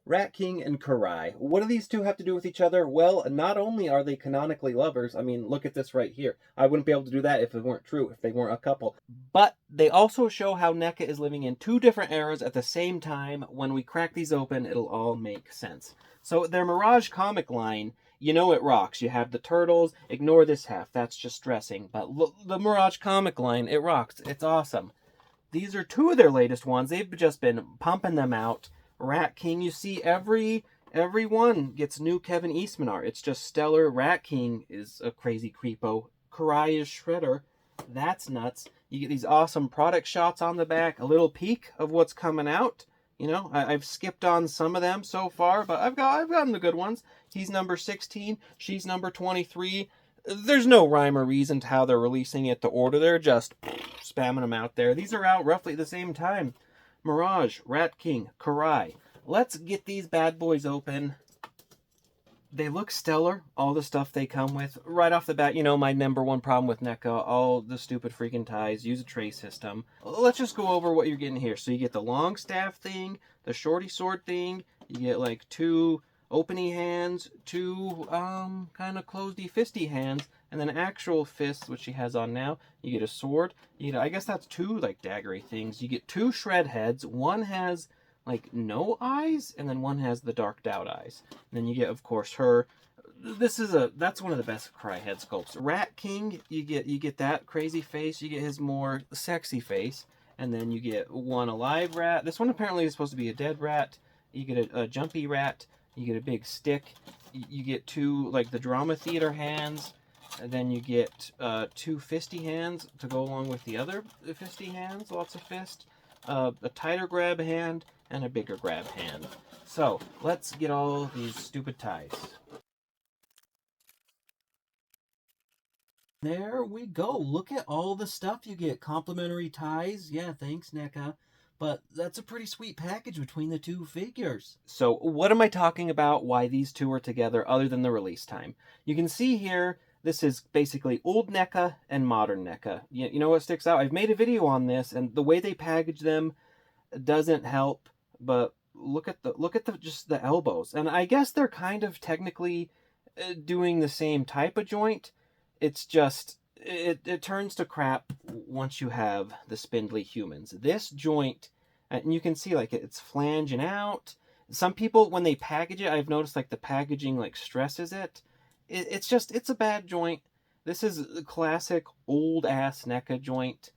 Rat King and Karai. What do these two have to do with each other? Well, not only are they canonically lovers, I mean, look at this right here. I wouldn't be able to do that if it weren't true, if they weren't a couple. But they also show how NECA is living in two different eras at the same time. When we crack these open, it'll all make sense. So their Mirage comic line, you know it rocks. You have the Turtles, ignore this half, that's just dressing. But look, the Mirage comic line, it rocks. It's awesome. These are two of their latest ones. They've just been pumping them out. Rat King, you see every one gets new Kevin Eastman art. It's just stellar. Rat King is a crazy creepo. Karai is Shredder. That's nuts. You get these awesome product shots on the back, a little peek of what's coming out. You know, I've skipped on some of them so far, but I've gotten the good ones. He's number 16, she's number 23. There's no rhyme or reason to how they're releasing it to order. They're just spamming them out there. These are out roughly at the same time. Mirage, Rat King, Karai. Let's get these bad boys open. They look stellar, all the stuff they come with. Right off the bat, you know, my number one problem with NECA, all the stupid freaking ties, use a tray system. Let's just go over what you're getting here. So you get the long staff thing, the shorty sword thing, you get like two openy hands, two kind of closedy fisty hands, and then actual fists, which she has on now. You get a sword. You get, I guess that's two like daggery things. You get two shred heads. One has like no eyes, and then one has the darked out eyes. And then you get, of course, her. That's one of the best Karai head sculpts. Rat King, you get that crazy face. You get his more sexy face, and then you get one alive rat. This one apparently is supposed to be a dead rat. You get a jumpy rat. You get a big stick. You get two, like, the drama theater hands. And then you get two fisty hands to go along with the other fisty hands. Lots of fist. A tighter grab hand and a bigger grab hand. So, let's get all these stupid ties. There we go. Look at all the stuff you get. Complimentary ties. Yeah, thanks, NECA. But that's a pretty sweet package between the two figures. So what am I talking about why these two are together other than the release time? You can see here, this is basically old NECA and modern NECA. You know what sticks out? I've made a video on this, and the way they package them doesn't help, but look at the just the elbows. And I guess they're kind of technically doing the same type of joint. It's just it turns to crap once you have the spindly humans. This joint, and you can see like it's flanging out. Some people, when they package it, I've noticed like the packaging like stresses it. It's a bad joint. This is a classic old ass NECA joint.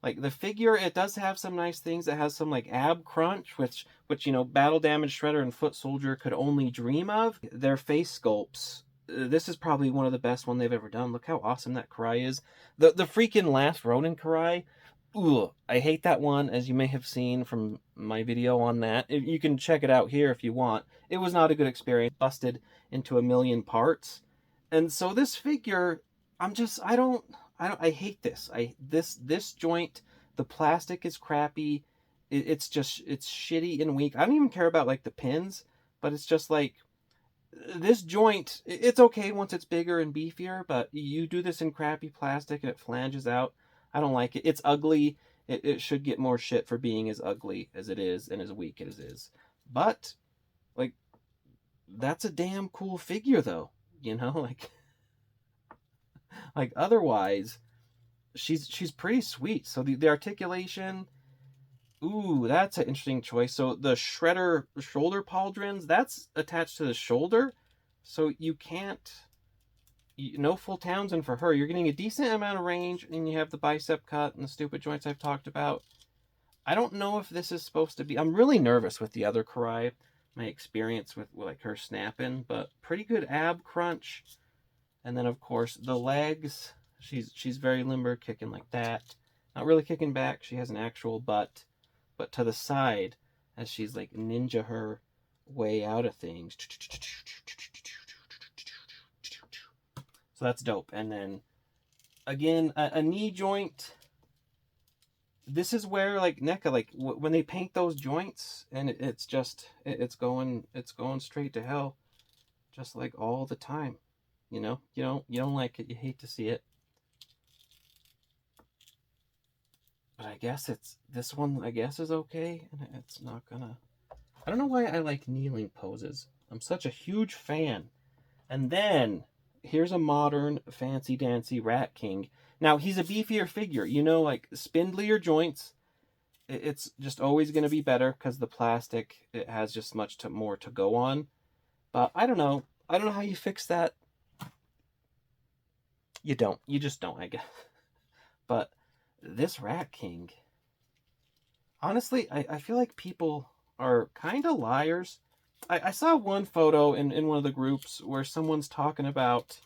Like the figure, it does have some nice things. It has some like ab crunch, which you know, Battle Damage Shredder and Foot Soldier could only dream of. Their face sculpts, this is probably one of the best one they've ever done. Look how awesome that Karai is. The freaking last Ronin Karai, ooh, I hate that one, as you may have seen from my video on that. You can check it out here if you want. It was not a good experience. Busted into a million parts. And so this figure, I hate this. This joint, the plastic is crappy. It's shitty and weak. I don't even care about like the pins, but it's just like, this joint, it's okay once it's bigger and beefier, but you do this in crappy plastic and it flanges out. I don't like it. It's ugly. It should get more shit for being as ugly as it is and as weak as it is. But, like, that's a damn cool figure, though. You know, like otherwise, she's pretty sweet. So the articulation, ooh, that's an interesting choice. So the Shredder shoulder pauldrons, that's attached to the shoulder. So you can't, no full Townsend for her. You're getting a decent amount of range, and you have the bicep cut and the stupid joints I've talked about. I don't know if this is supposed to be, I'm really nervous with the other Karai, my experience with like her snapping, but pretty good ab crunch. And then of course the legs, she's very limber, kicking like that. Not really kicking back, she has an actual butt. But to the side, as she's like ninja her way out of things. So that's dope. And then, again, a knee joint. This is where, like, NECA, like, when they paint those joints, and it's going straight to hell. Just like all the time. You know? You don't like it, you hate to see it. But I guess this one, I guess, is okay, and it's not gonna I don't know why I like kneeling poses. I'm such a huge fan. And then here's a modern fancy dancy Rat King. Now he's a beefier figure, you know, like spindlier joints. It's just always going to be better because the plastic, it has just much more to go on. But I don't know. I don't know how you fix that. You don't. You just don't, I guess. But this Rat King, honestly, I feel like people are kind of liars. I saw one photo in one of the groups where someone's talking about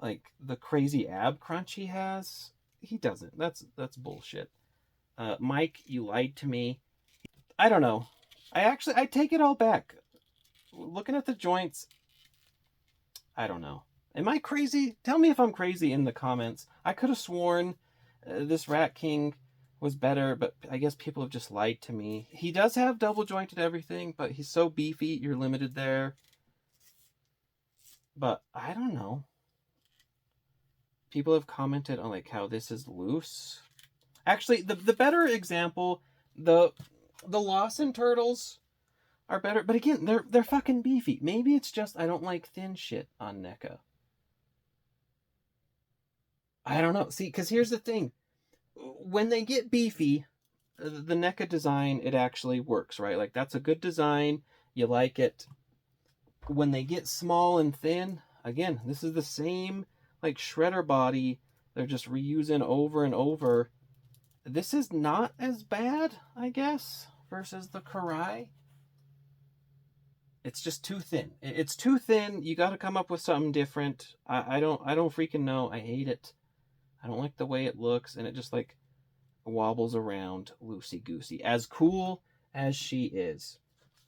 like the crazy ab crunch he has. He doesn't. That's bullshit. Mike, you lied to me. I don't know. I take it all back. Looking at the joints, I don't know. Am I crazy? Tell me if I'm crazy in the comments. I could have sworn this Rat King was better, but I guess people have just lied to me. He does have double jointed everything, but he's so beefy, you're limited there. But I don't know. People have commented on like how this is loose. Actually, the better example, the Lawson Turtles are better, but again, they're fucking beefy. Maybe it's just I don't like thin shit on NECA. I don't know. See, because here's the thing. When they get beefy, the NECA design, it actually works, right? Like, that's a good design. You like it. When they get small and thin, again, this is the same, like, shredder body. They're just reusing over and over. This is not as bad, I guess, versus the Karai. It's just too thin. It's too thin. You got to come up with something different. I don't freaking know. I hate it. I don't like the way it looks, and it just like wobbles around loosey-goosey. As cool as she is.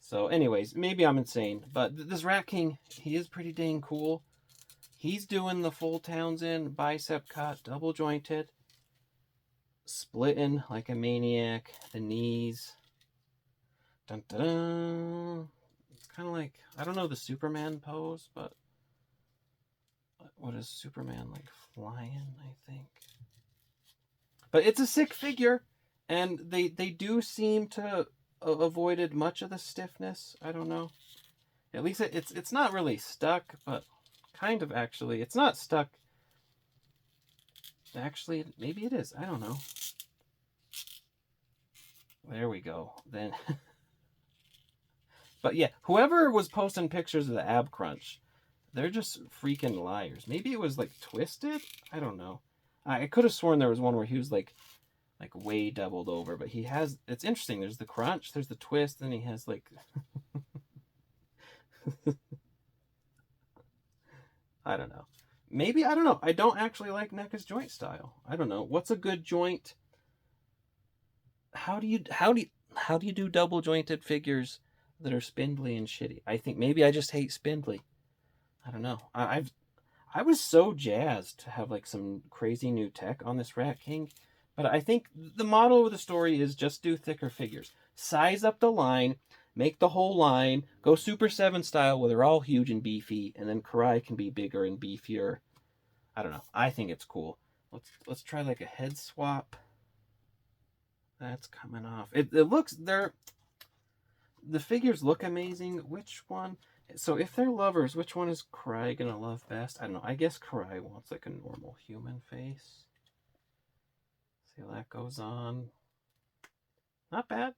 So anyways, maybe I'm insane, but this Rat King, he is pretty dang cool. He's doing the full Townsend bicep cut, double jointed, splitting like a maniac, the knees. Dun, dun, dun. It's kind of like, I don't know the Superman pose, but what is Superman, like flying, I think. But it's a sick figure, and they do seem to avoided much of the stiffness. I don't know. At least it's not really stuck, but kind of actually. It's not stuck. Actually, maybe it is. I don't know. There we go. Then. But yeah, whoever was posting pictures of the ab crunch, they're just freaking liars. Maybe it was like twisted? I don't know. I could have sworn there was one where he was like way doubled over, but he has, it's interesting. There's the crunch, there's the twist, and he has like I don't know. Maybe, I don't know. I don't actually like NECA's joint style. I don't know. What's a good joint? How do you do double jointed figures that are spindly and shitty? I think maybe I just hate spindly. I don't know. I was so jazzed to have like some crazy new tech on this Rat King, but I think the motto of the story is just do thicker figures. Size up the line, make the whole line, go Super 7 style where they're all huge and beefy, and then Karai can be bigger and beefier. I don't know. I think it's cool. Let's try like a head swap. That's coming off. It looks, the figures look amazing. Which one? So if they're lovers, which one is Karai gonna love best? I don't know. I guess Karai wants like a normal human face. See how that goes on. Not bad.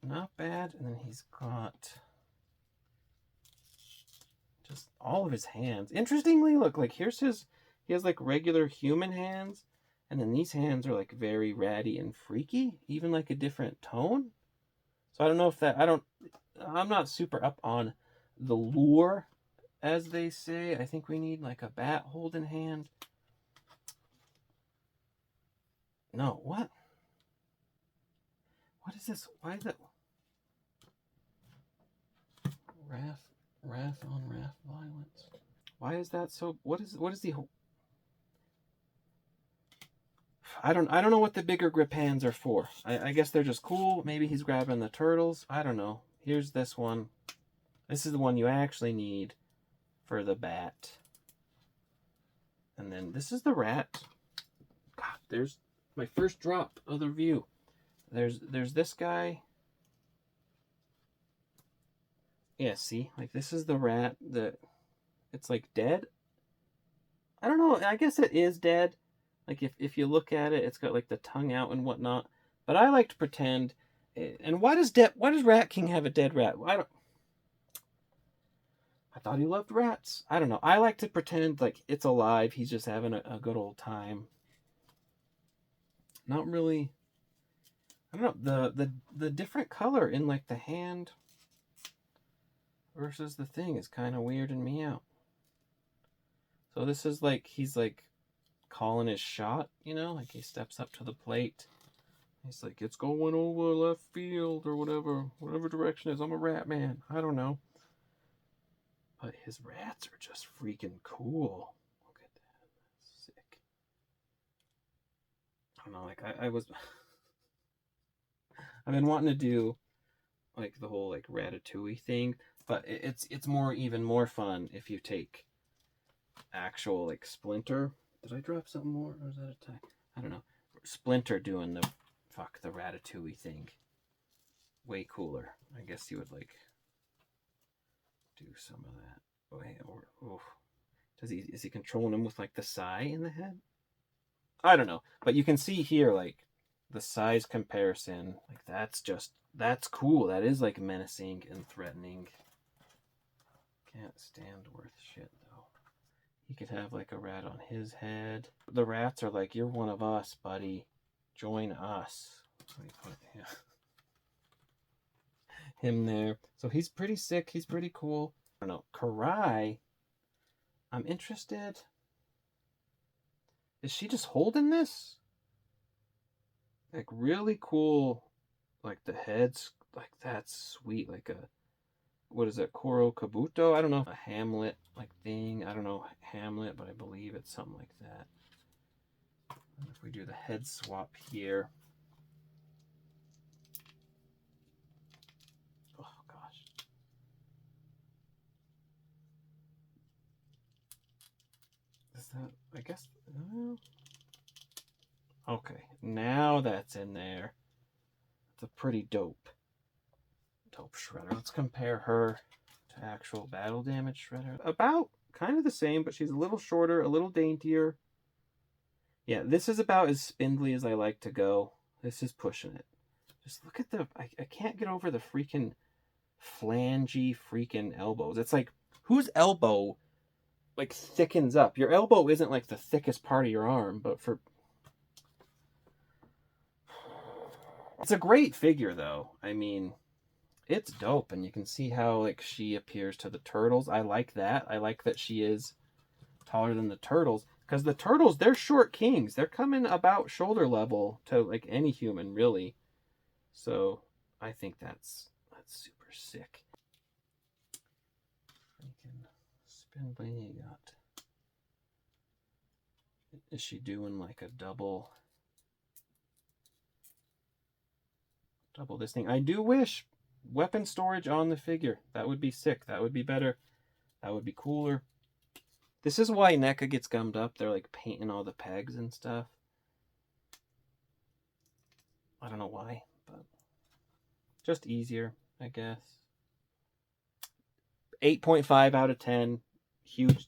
Not bad. And then he's got just all of his hands. Interestingly, look, like here's his, he has like regular human hands. And then these hands are like very ratty and freaky. Even like a different tone. So I don't know if that, I'm not super up on the lure, as they say. I think we need like a bat holding hand. No, what? What is this? Why is it? Wrath on wrath violence. Why is that so? What is the? I don't know what the bigger grip hands are for. I guess they're just cool. Maybe he's grabbing the turtles. I don't know. Here's this one. This is the one you actually need for the bat. And then this is the rat. God, there's my first drop of the review. There's this guy. Yeah, see? Like, this is the rat that... It's, like, dead. I don't know. I guess it is dead. Like, if you look at it, it's got, like, the tongue out and whatnot. But I like to pretend... And why does Rat King have a dead rat? I thought he loved rats. I don't know. I like to pretend like it's alive. He's just having a good old time. Not really... I don't know. The different color in, like, the hand versus the thing is kind of weirding me out. So this is like, he's like calling his shot, you know? Like, he steps up to the plate. He's like, it's going over left field or whatever direction it is. I'm a rat man. I don't know. But his rats are just freaking cool. Look at that. That's sick. I don't know, like, I've been wanting to do, like, the whole, like, Ratatouille thing, but it's even more fun if you take actual, like, Splinter. Did I drop something more, or is that a tie? I don't know. Splinter doing the Ratatouille thing. Way cooler. I guess you would, like, do some of that. Is he controlling him with, like, the sai in the head? I don't know. But you can see here, like, the size comparison. Like, that's cool. That is, like, menacing and threatening. Can't stand worth shit, though. He could have, like, a rat on his head. The rats are like, you're one of us, buddy. Join us. Let me put him there. So he's pretty sick. He's pretty cool. I don't know. Karai, I'm interested. Is she just holding this? Like, really cool. Like, the head's, like, that's sweet. Like a, what is it, Koro Kabuto? I don't know. A Hamlet, like, thing. I don't know Hamlet, but I believe it's something like that. And if we do the head swap here. Oh, gosh. Is that, I guess, okay, now that's in there. It's a pretty dope shredder. Let's compare her to actual battle damage shredder. About kind of the same, but she's a little shorter, a little daintier. Yeah, this is about as spindly as I like to go. This is pushing it. Just look at the... I can't get over the freaking flangey freaking elbows. It's like, whose elbow, like, thickens up? Your elbow isn't, like, the thickest part of your arm, but for... It's a great figure, though. I mean, it's dope, and you can see how, like, she appears to the turtles. I like that. I like that she is taller than the turtles, because the turtles, they're short kings. They're coming about shoulder level to, like, any human, really. So I think that's super sick. Freaking spindly you got. Is she doing like a double this thing? I do wish weapon storage on the figure. That would be sick. That would be better. That would be cooler. This is why NECA gets gummed up. They're like painting all the pegs and stuff. I don't know why, but just easier, I guess. 8.5 out of 10. Huge.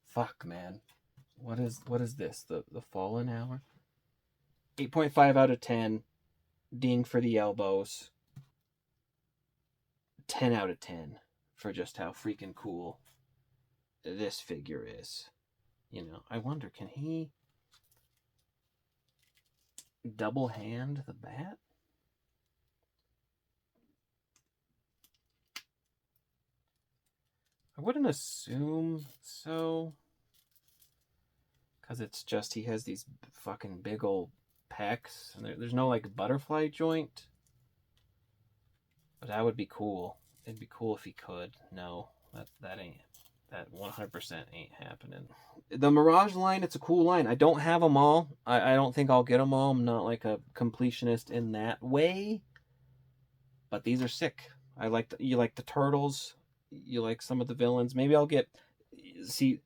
Fuck, man. What is this? The Fallen Hour? 8.5 out of 10. Ding for the elbows. 10 out of 10 for just how freaking cool this figure is. You know, I wonder, can he double hand the bat? I wouldn't assume so. Because it's just, he has these fucking big old pecs. And there's no, like, butterfly joint. But that would be cool. It'd be cool if he could. No, that ain't. That 100% ain't happening. The Mirage line, it's a cool line. I don't have them all. I don't think I'll get them all. I'm not, like, a completionist in that way. But these are sick. You like the turtles. You like some of the villains. Maybe I'll get... See,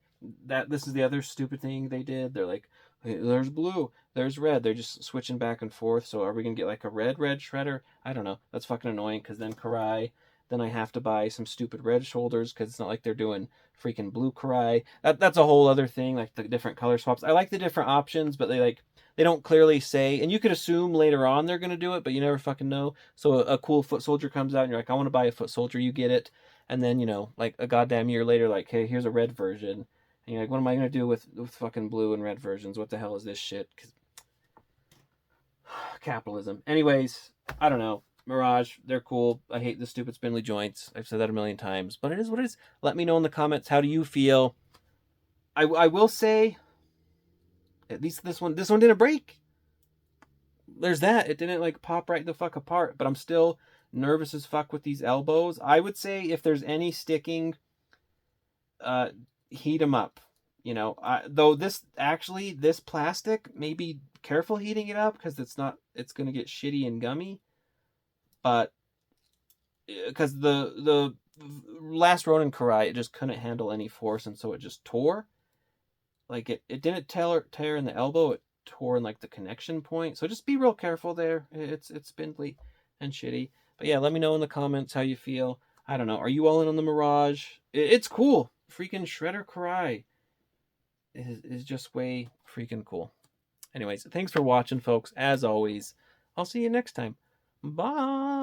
this is the other stupid thing they did. They're like, hey, there's blue, there's red. They're just switching back and forth. So are we going to get like a red shredder? I don't know. That's fucking annoying, because then Karai then I have to buy some stupid red shoulders because it's not like they're doing freaking blue Karai. That's a whole other thing, like the different color swaps. I like the different options, but they don't clearly say, and you could assume later on they're going to do it, but you never fucking know. So a cool foot soldier comes out and you're like, I want to buy a foot soldier, you get it. And then, like a goddamn year later, like, hey, here's a red version. And you're like, what am I going to do with fucking blue and red versions? What the hell is this shit? Capitalism. Anyways, I don't know. Mirage, they're cool. I hate the stupid spindly joints. I've said that a million times, but it is what it is. Let me know in the comments, how do you feel? I will say, at least this one didn't break. There's that. It didn't like pop right the fuck apart, but I'm still nervous as fuck with these elbows. I would say if there's any sticking, heat them up. Though this plastic, maybe careful heating it up because it's going to get shitty and gummy. But because the last Ronin Karai, it just couldn't handle any force, and so it just tore. Like it didn't tear in the elbow, it tore in like the connection point. So just be real careful there. It's spindly and shitty. But yeah, let me know in the comments how you feel. I don't know. Are you all in on the Mirage? It's cool. Freaking Shredder Karai is just way freaking cool. Anyways, thanks for watching, folks. As always, I'll see you next time. Bye.